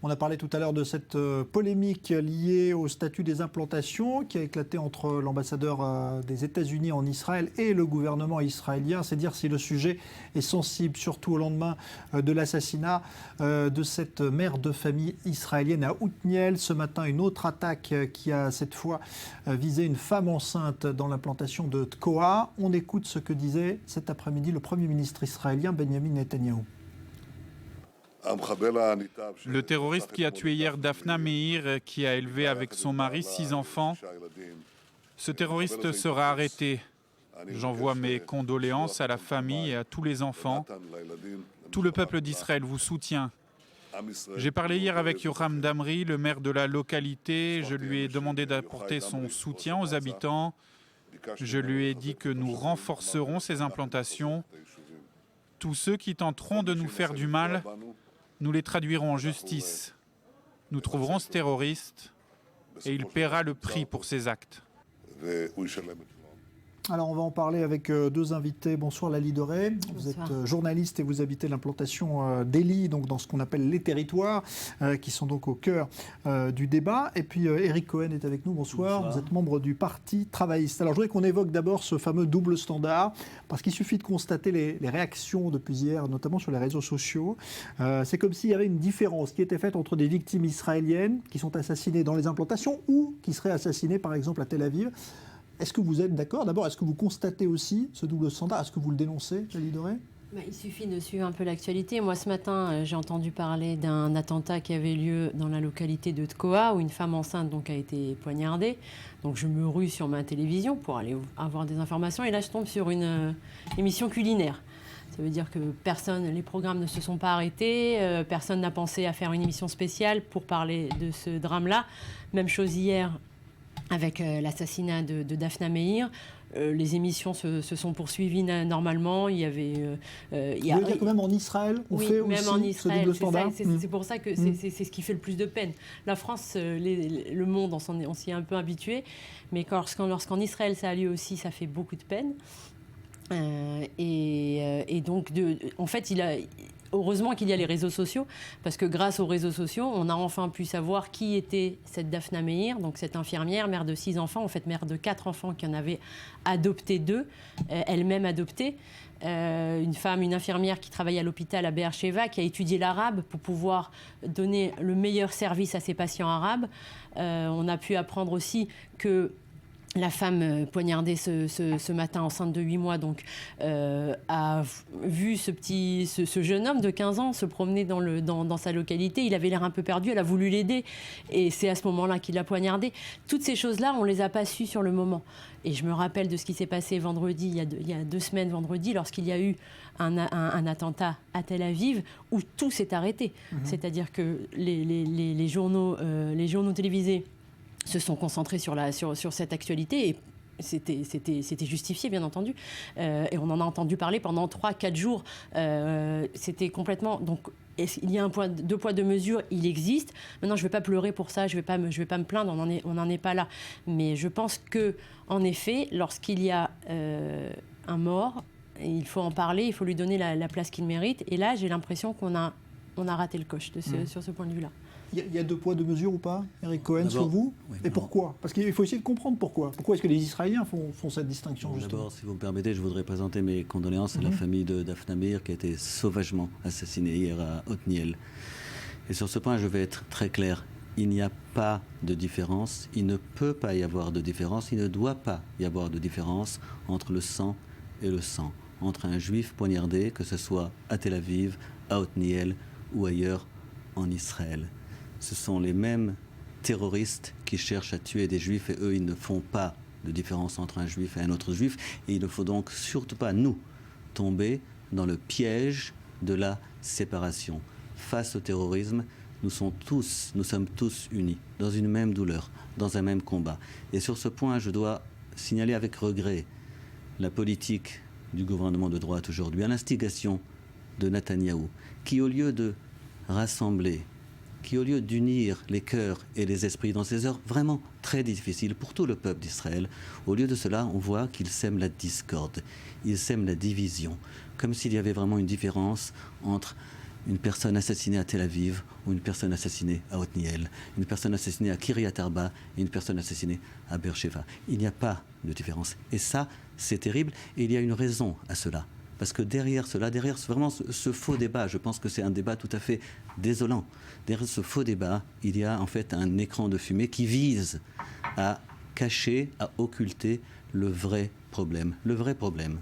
On a parlé tout à l'heure de cette polémique liée au statut des implantations qui a éclaté entre l'ambassadeur des États-Unis en Israël et le gouvernement israélien. C'est dire si le sujet est sensible, surtout au lendemain de l'assassinat de cette mère de famille israélienne à Othniel. Ce matin, une autre attaque qui a cette fois visé une femme enceinte dans l'implantation de Tkoa. On écoute ce que disait cet après-midi le Premier ministre israélien Benjamin Netanyahou. Le terroriste qui a tué hier Daphna Meir, qui a élevé avec son mari 6 enfants, ce terroriste sera arrêté. J'envoie mes condoléances à la famille et à tous les enfants. Tout le peuple d'Israël vous soutient. J'ai parlé hier avec Yoram Damri, le maire de la localité. Je lui ai demandé d'apporter son soutien aux habitants. Je lui ai dit que nous renforcerons ces implantations. Tous ceux qui tenteront de nous faire du mal, nous les traduirons en justice. Nous trouverons ce terroriste et il paiera le prix pour ses actes. Alors on va en parler avec deux invités. Bonsoir Lali Doré, vous êtes journaliste et vous habitez l'implantation d'Eli, donc dans ce qu'on appelle les territoires, qui sont donc au cœur du débat. Et puis Eric Cohen est avec nous, bonsoir. Vous êtes membre du Parti travailliste. Alors je voudrais qu'on évoque d'abord ce fameux double standard, parce qu'il suffit de constater les réactions depuis hier, notamment sur les réseaux sociaux. C'est comme s'il y avait une différence qui était faite entre des victimes israéliennes qui sont assassinées dans les implantations ou qui seraient assassinées par exemple à Tel Aviv. Est-ce que vous êtes d'accord? D'abord, est-ce que vous constatez aussi ce double standard? Est-ce que vous le dénoncez, Lali Doré? Il suffit de suivre un peu l'actualité. Moi, ce matin, j'ai entendu parler d'un attentat qui avait lieu dans la localité de Tkoa, où une femme enceinte donc, a été poignardée. Donc, je me rue sur ma télévision pour aller avoir des informations. Et là, je tombe sur une émission culinaire. Ça veut dire que les programmes ne se sont pas arrêtés, personne n'a pensé à faire une émission spéciale pour parler de ce drame-là. Même chose hier avec l'assassinat de Daphna Meir. Les émissions se sont poursuivies normalement. Il y avait. Vous voulez dire que même en Israël, on fait même aussi en Israël, ce double standard. C'est pour ça que c'est ce qui fait le plus de peine. La France, le monde, on s'y est un peu habitué. Mais lorsqu'en Israël ça a lieu aussi, ça fait beaucoup de peine. Et donc, en fait, heureusement qu'il y a les réseaux sociaux, parce que grâce aux réseaux sociaux, on a enfin pu savoir qui était cette Daphna Meir, donc cette infirmière, mère de 6 enfants, en fait mère de 4 enfants qui en avait adopté 2, elle-même adoptée. Une infirmière qui travaille à l'hôpital à Be'er Sheva, qui a étudié l'arabe pour pouvoir donner le meilleur service à ses patients arabes. On a pu apprendre aussi que la femme poignardée ce matin, enceinte de 8 mois, donc, a vu ce jeune homme de 15 ans se promener dans sa localité. Il avait l'air un peu perdu, elle a voulu l'aider. Et c'est à ce moment-là qu'il l'a poignardé. Toutes ces choses-là, on ne les a pas sues sur le moment. Et je me rappelle de ce qui s'est passé vendredi, il y a 2 semaines vendredi, lorsqu'il y a eu un attentat à Tel Aviv, où tout s'est arrêté. C'est-à-dire que les journaux télévisés se sont concentrés sur cette actualité et c'était justifié, bien entendu. Et on en a entendu parler pendant 3-4 jours. C'était complètement... Donc, il y a 2 poids 2 mesures, il existe. Maintenant, je ne vais pas pleurer pour ça, je vais pas me plaindre, on n'en est pas là. Mais je pense qu'en effet, lorsqu'il y a un mort, il faut en parler, il faut lui donner la place qu'il mérite. Et là, j'ai l'impression qu'on a raté le coche sur ce point de vue-là. Il y a 2 poids 2 mesures ou pas, Eric Cohen, sur vous? Oui, et pourquoi? Parce qu'il faut essayer de comprendre pourquoi. Pourquoi est-ce que les Israéliens font cette distinction, justement? D'abord, si vous me permettez, je voudrais présenter mes condoléances à la famille de Daphna Meir qui a été sauvagement assassinée hier à Othniel. Et sur ce point, je vais être très clair. Il n'y a pas de différence, il ne peut pas y avoir de différence, il ne doit pas y avoir de différence entre le sang et le sang, entre un juif poignardé, que ce soit à Tel Aviv, à Othniel ou ailleurs en Israël. Ce sont les mêmes terroristes qui cherchent à tuer des juifs et eux, ils ne font pas de différence entre un juif et un autre juif. Et il ne faut donc surtout pas, nous, tomber dans le piège de la séparation. Face au terrorisme, nous sommes tous unis, dans une même douleur, dans un même combat. Et sur ce point, je dois signaler avec regret la politique du gouvernement de droite aujourd'hui, à l'instigation de Netanyahou, qui au lieu de rassembler, qui au lieu d'unir les cœurs et les esprits dans ces heures vraiment très difficiles pour tout le peuple d'Israël, au lieu de cela, on voit qu'il sème la discorde, il sème la division, comme s'il y avait vraiment une différence entre une personne assassinée à Tel Aviv ou une personne assassinée à Otniel, une personne assassinée à Kiryat Arba et une personne assassinée à Beersheva. Il n'y a pas de différence. Et ça, c'est terrible. Et il y a une raison à cela. Parce que derrière cela, derrière vraiment ce faux débat, je pense que c'est un débat tout à fait désolant. Derrière ce faux débat, il y a en fait un écran de fumée qui vise à cacher, à occulter le vrai problème. Le vrai problème,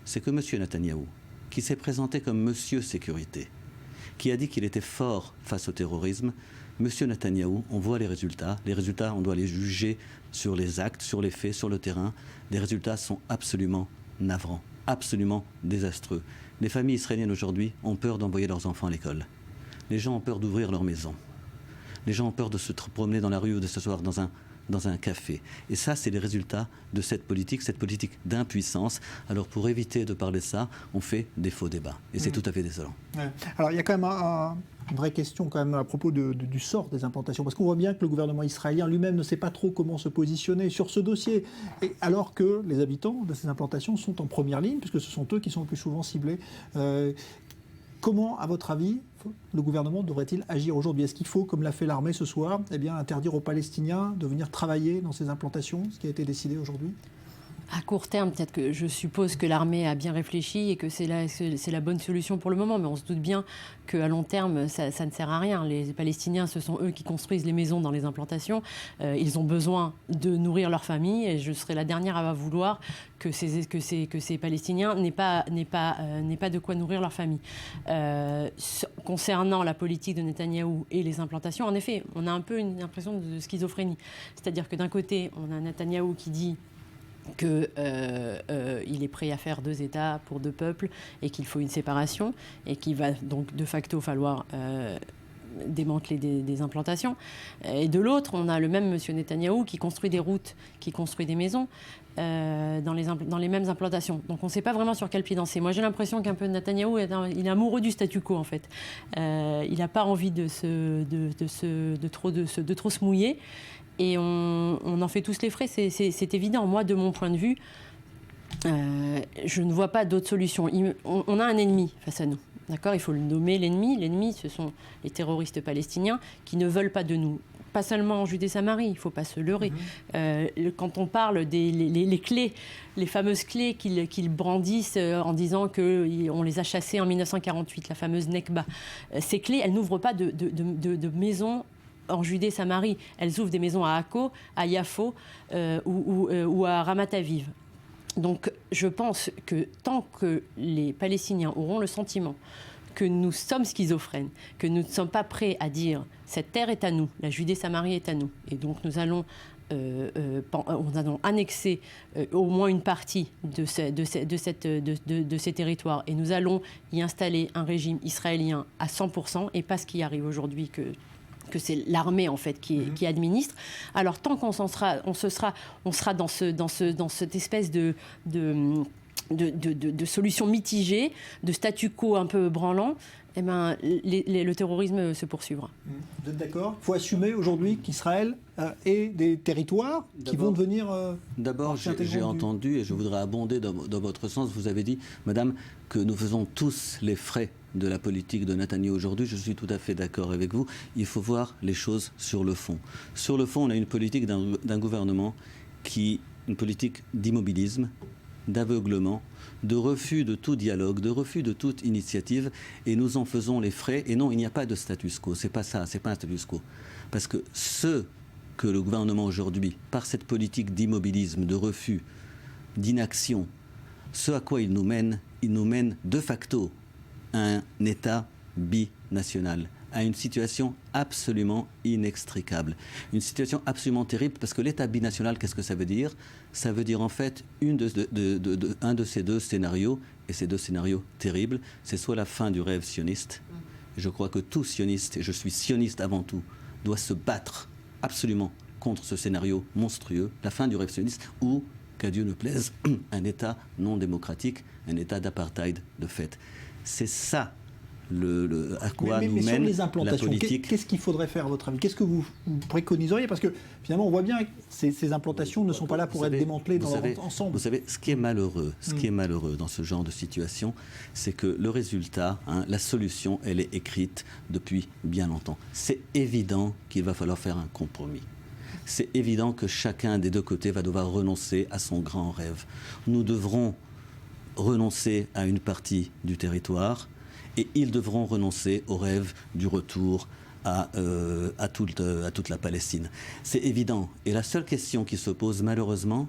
c'est que M. Netanyahou, qui s'est présenté comme Monsieur Sécurité, qui a dit qu'il était fort face au terrorisme, M. Netanyahou, on voit les résultats. Les résultats, on doit les juger sur les actes, sur les faits, sur le terrain. Les résultats sont absolument navrants, absolument désastreux. Les familles israéliennes aujourd'hui ont peur d'envoyer leurs enfants à l'école. Les gens ont peur d'ouvrir leur maison. Les gens ont peur de se promener dans la rue ou de s'asseoir dans un café. Et ça, c'est les résultats de cette politique d'impuissance. Alors, pour éviter de parler de ça, on fait des faux débats. Et c'est tout à fait désolant. Ouais. Alors, il y a quand même une vraie question quand même à propos du sort des implantations. Parce qu'on voit bien que le gouvernement israélien lui-même ne sait pas trop comment se positionner sur ce dossier. Et alors que les habitants de ces implantations sont en première ligne, puisque ce sont eux qui sont le plus souvent ciblés. Comment, à votre avis, le gouvernement devrait-il agir aujourd'hui? Est-ce qu'il faut, comme l'a fait l'armée ce soir, interdire aux Palestiniens de venir travailler dans ces implantations, ce qui a été décidé aujourd'hui? À court terme, peut-être que je suppose que l'armée a bien réfléchi et que c'est la bonne solution pour le moment, mais on se doute bien qu'à long terme, ça ne sert à rien. Les Palestiniens, ce sont eux qui construisent les maisons dans les implantations. Ils ont besoin de nourrir leur famille et je serai la dernière à vouloir que ces Palestiniens n'aient pas de quoi nourrir leur famille. Concernant la politique de Netanyahou et les implantations, en effet, on a un peu une impression de schizophrénie. C'est-à-dire que d'un côté, on a Netanyahou qui dit qu'il est prêt à faire 2 États pour 2 peuples et qu'il faut une séparation et qu'il va donc de facto falloir démanteler des implantations. Et de l'autre, on a le même monsieur Netanyahou qui construit des routes, qui construit des maisons dans les mêmes implantations. Donc on ne sait pas vraiment sur quel pied danser. Moi j'ai l'impression qu'un peu Netanyahou, il est amoureux du statu quo en fait. Il n'a pas envie de trop se mouiller. Et on en fait tous les frais, c'est évident. Moi, de mon point de vue, je ne vois pas d'autre solution. On a un ennemi face à nous. D'accord ? Il faut le nommer, l'ennemi. L'ennemi, ce sont les terroristes palestiniens qui ne veulent pas de nous. Pas seulement en Judée-Samarie, il ne faut pas se leurrer. Quand on parle des clés, les fameuses clés qu'ils brandissent en disant qu'on les a chassées en 1948, la fameuse Nekba, ces clés, elles n'ouvrent pas de maisons en Judée-Samarie. Elles ouvrent des maisons à Akko, à Yafo ou à Ramat Aviv. Donc je pense que tant que les Palestiniens auront le sentiment que nous sommes schizophrènes, que nous ne sommes pas prêts à dire cette terre est à nous, la Judée-Samarie est à nous, et donc nous allons annexer au moins une partie de ces territoires et nous allons y installer un régime israélien à 100% et pas ce qui arrive aujourd'hui que c'est l'armée en fait qui administre. Alors tant qu'on sera dans cette espèce de solutions mitigées, de statu quo un peu branlant, le terrorisme se poursuivra. Vous êtes d'accord ? Il faut assumer aujourd'hui qu'Israël ait des territoires qui vont devenir... D'abord, j'ai entendu, et je voudrais abonder dans votre sens, vous avez dit, madame, que nous faisons tous les frais de la politique de Netanyahou aujourd'hui. Je suis tout à fait d'accord avec vous. Il faut voir les choses sur le fond. Sur le fond, on a une politique d'un gouvernement une politique d'immobilisme, d'aveuglement, de refus de tout dialogue, de refus de toute initiative, et nous en faisons les frais. Et non, il n'y a pas de status quo, c'est pas ça, c'est pas un status quo. Parce que ce que le gouvernement aujourd'hui, par cette politique d'immobilisme, de refus, d'inaction, ce à quoi il nous mène de facto à un État binational, à une situation absolument inextricable. Une situation absolument terrible, parce que l'État binational, qu'est-ce que ça veut dire ? Ça veut dire en fait un de ces 2 scénarios, et ces 2 scénarios terribles, c'est soit la fin du rêve sioniste, je crois que tout sioniste, et je suis sioniste avant tout, doit se battre absolument contre ce scénario monstrueux, la fin du rêve sioniste, ou, qu'à Dieu ne plaise, un État non démocratique, un État d'apartheid de fait. C'est ça à quoi nous mais sur mène les la implantations, politique. qu'est-ce qu'il faudrait faire à votre avis? Qu'est-ce que vous préconiseriez? Parce que finalement, on voit bien que ces implantations ne sont pas là pour être démantelées dans leur ensemble. Vous savez, ce qui est malheureux dans ce genre de situation, c'est que le résultat, la solution, elle est écrite depuis bien longtemps. C'est évident qu'il va falloir faire un compromis. C'est évident que chacun des deux côtés va devoir renoncer à son grand rêve. Nous devrons renoncer à une partie du territoire et ils devront renoncer au rêve du retour à toute la Palestine. C'est évident. Et la seule question qui se pose malheureusement,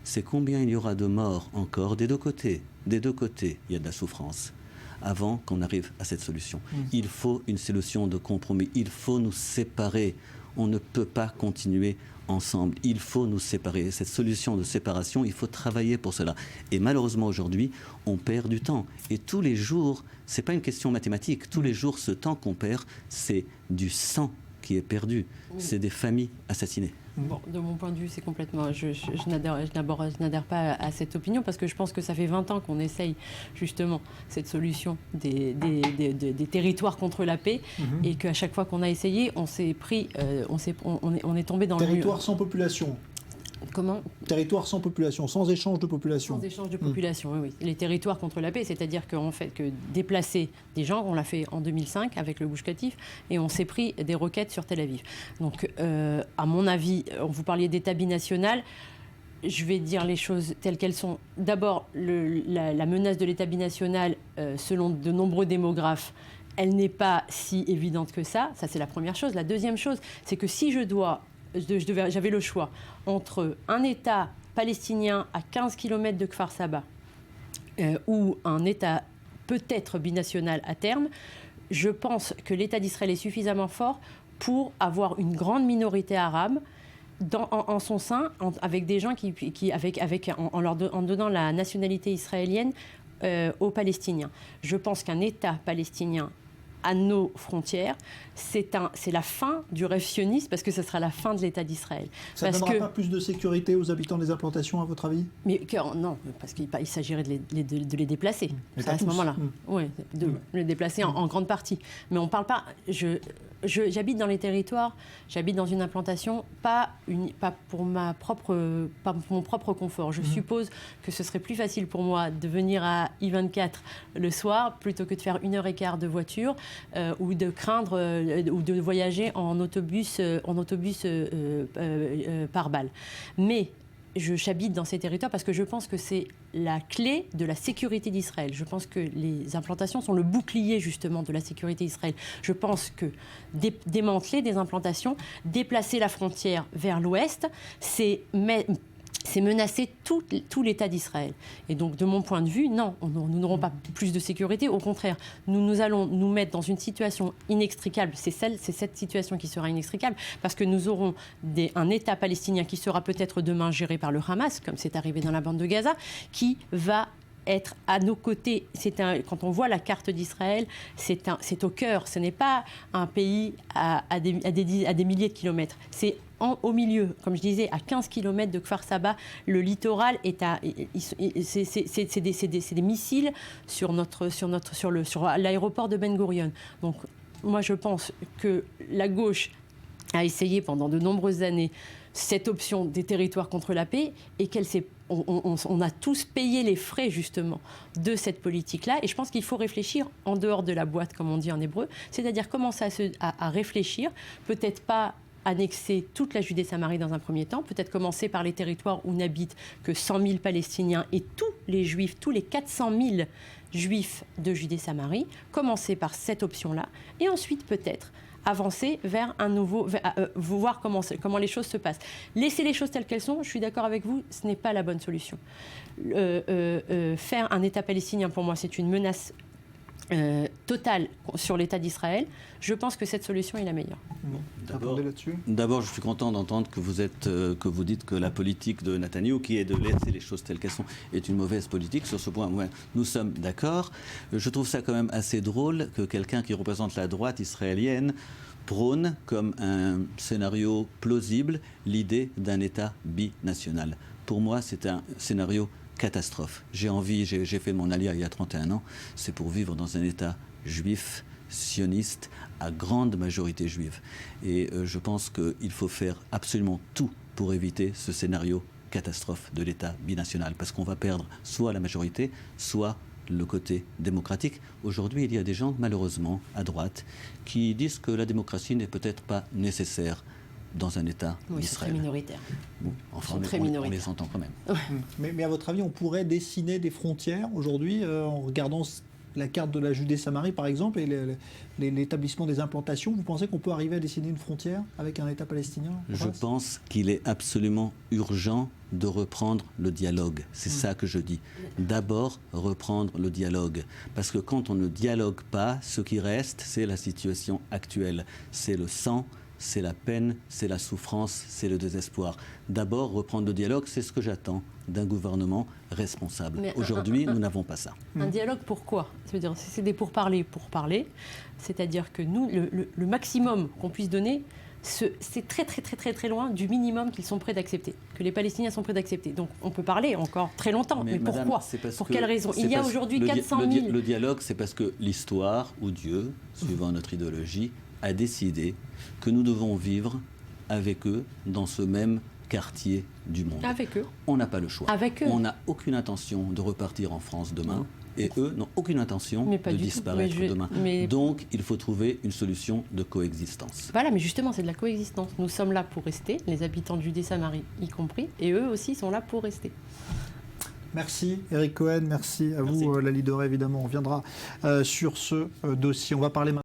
c'est combien il y aura de morts encore des deux côtés. Des deux côtés, il y a de la souffrance avant qu'on arrive à cette solution. Il faut une solution de compromis. Il faut nous séparer. On ne peut pas continuer ensemble. Il faut nous séparer. Cette solution de séparation, il faut travailler pour cela. Et malheureusement, aujourd'hui, on perd du temps. Et tous les jours, ce n'est pas une question mathématique. Tous les jours, ce temps qu'on perd, c'est du sang qui est perdu. C'est des familles assassinées. Bon, de mon point de vue, c'est complètement... Je n'adhère pas à cette opinion parce que je pense que ça fait 20 ans qu'on essaye justement cette solution des territoires contre la paix et qu'à chaque fois qu'on a essayé, on s'est pris... on est tombé dans le mur. Territoire sans population. Comment? Territoire sans population, sans échange de population. Sans échange de population, oui. Les territoires contre la paix, c'est-à-dire qu'en fait, que déplacer des gens, on l'a fait en 2005 avec le Gush Katif, et on s'est pris des roquettes sur Tel Aviv. Donc, à mon avis, vous parliez d'État binational, je vais dire les choses telles qu'elles sont. D'abord, la menace de l'État binational, selon de nombreux démographes, elle n'est pas si évidente que ça. Ça, c'est la première chose. La deuxième chose, c'est que si j'avais le choix entre un État palestinien à 15 km de Kfar Saba ou un État peut-être binational à terme, je pense que l'État d'Israël est suffisamment fort pour avoir une grande minorité arabe en son sein, avec des gens en donnant la nationalité israélienne aux Palestiniens. Je pense qu'un État palestinien à nos frontières, c'est la fin du rêve sioniste parce que ce sera la fin de l'État d'Israël. Ça ne donnera pas plus de sécurité aux habitants des implantations, à votre avis? Non, parce qu'il s'agirait de les déplacer. À ce moment-là. Oui, de les déplacer en grande partie. Mais on ne parle pas... J'habite dans les territoires, j'habite dans une implantation, pas pour mon propre confort. Je suppose que ce serait plus facile pour moi de venir à I24 le soir plutôt que de faire 1h15 de voiture ou de craindre ou de voyager en autobus par balle. Mais j'habite dans ces territoires parce que je pense que c'est la clé de la sécurité d'Israël. Je pense que les implantations sont le bouclier justement de la sécurité d'Israël. Je pense que démanteler des implantations, déplacer la frontière vers l'ouest, c'est menacer tout l'État d'Israël. Et donc, de mon point de vue, non, nous n'aurons pas plus de sécurité. Au contraire, nous allons nous mettre dans une situation inextricable. C'est cette situation qui sera inextricable parce que nous aurons un État palestinien qui sera peut-être demain géré par le Hamas, comme c'est arrivé dans la bande de Gaza, qui va être à nos côtés. Quand on voit la carte d'Israël, c'est au cœur. Ce n'est pas un pays à des milliers de kilomètres. C'est au milieu, comme je disais, à 15 km de Kfar Saba, le littoral c'est des missiles sur l'aéroport de Ben Gurion. Donc, moi, je pense que la gauche a essayé pendant de nombreuses années cette option des territoires contre la paix et on a tous payé les frais justement de cette politique-là et je pense qu'il faut réfléchir en dehors de la boîte, comme on dit en hébreu, c'est-à-dire commencer à réfléchir, peut-être pas annexer toute la Judée-Samarie dans un premier temps, peut-être commencer par les territoires où n'habitent que 100 000 Palestiniens et tous les Juifs, tous les 400 000 Juifs de Judée-Samarie, commencer par cette option-là et ensuite peut-être avancer vers voir comment les choses se passent. Laisser les choses telles qu'elles sont, je suis d'accord avec vous, ce n'est pas la bonne solution. Faire un État palestinien, pour moi, c'est une menace totale sur l'État d'Israël. Je pense que cette solution est la meilleure. D'abord, je suis content d'entendre que vous dites que la politique de Netanyahou, qui est de laisser les choses telles qu'elles sont, est une mauvaise politique. Sur ce point, nous sommes d'accord. Je trouve ça quand même assez drôle que quelqu'un qui représente la droite israélienne prône comme un scénario plausible l'idée d'un État binational. Pour moi, c'est un scénario catastrophe. J'ai fait mon alia il y a 31 ans, c'est pour vivre dans un État juif, sioniste, à grande majorité juive. Et je pense qu'il faut faire absolument tout pour éviter ce scénario catastrophe de l'État binational, parce qu'on va perdre soit la majorité, soit le côté démocratique. Aujourd'hui, il y a des gens, malheureusement, à droite, qui disent que la démocratie n'est peut-être pas nécessaire dans un État oui, d'Israël. C'est très minoritaire. Bon, enfin, on les entend quand même. Mais à votre avis, on pourrait dessiner des frontières aujourd'hui en regardant la carte de la Judée-Samarie, par exemple, et l'établissement des implantations. Vous pensez qu'on peut arriver à dessiner une frontière avec un État palestinien? Je pense qu'il est absolument urgent de reprendre le dialogue. C'est ça que je dis. D'abord, reprendre le dialogue. Parce que quand on ne dialogue pas, ce qui reste, c'est la situation actuelle. C'est le sang, c'est la peine, c'est la souffrance, c'est le désespoir. D'abord, reprendre le dialogue, c'est ce que j'attends d'un gouvernement responsable. Aujourd'hui, nous n'avons pas ça. Un dialogue pourquoi? C'est-à-dire, c'est des pourparlers pour parler. C'est-à-dire que nous, le maximum qu'on puisse donner, c'est très, très, très, très, très loin du minimum qu'ils sont prêts d'accepter, que les Palestiniens sont prêts d'accepter. Donc, on peut parler encore très longtemps. Mais madame, pourquoi? Pour quelle raison? Il y a aujourd'hui 400 000... Le dialogue, c'est parce que l'histoire, ou Dieu, suivant notre idéologie, a décidé que nous devons vivre avec eux dans ce même quartier du monde. Avec eux. On n'a pas le choix. Avec eux. On n'a aucune intention de repartir en France demain. Et eux n'ont aucune intention de disparaître demain. Donc, il faut trouver une solution de coexistence. Voilà, mais justement, c'est de la coexistence. Nous sommes là pour rester, les habitants de Judée-Samarie y compris, et eux aussi sont là pour rester. Merci Eric Cohen, merci à vous, la leader, évidemment. On reviendra sur ce dossier. On va parler maintenant.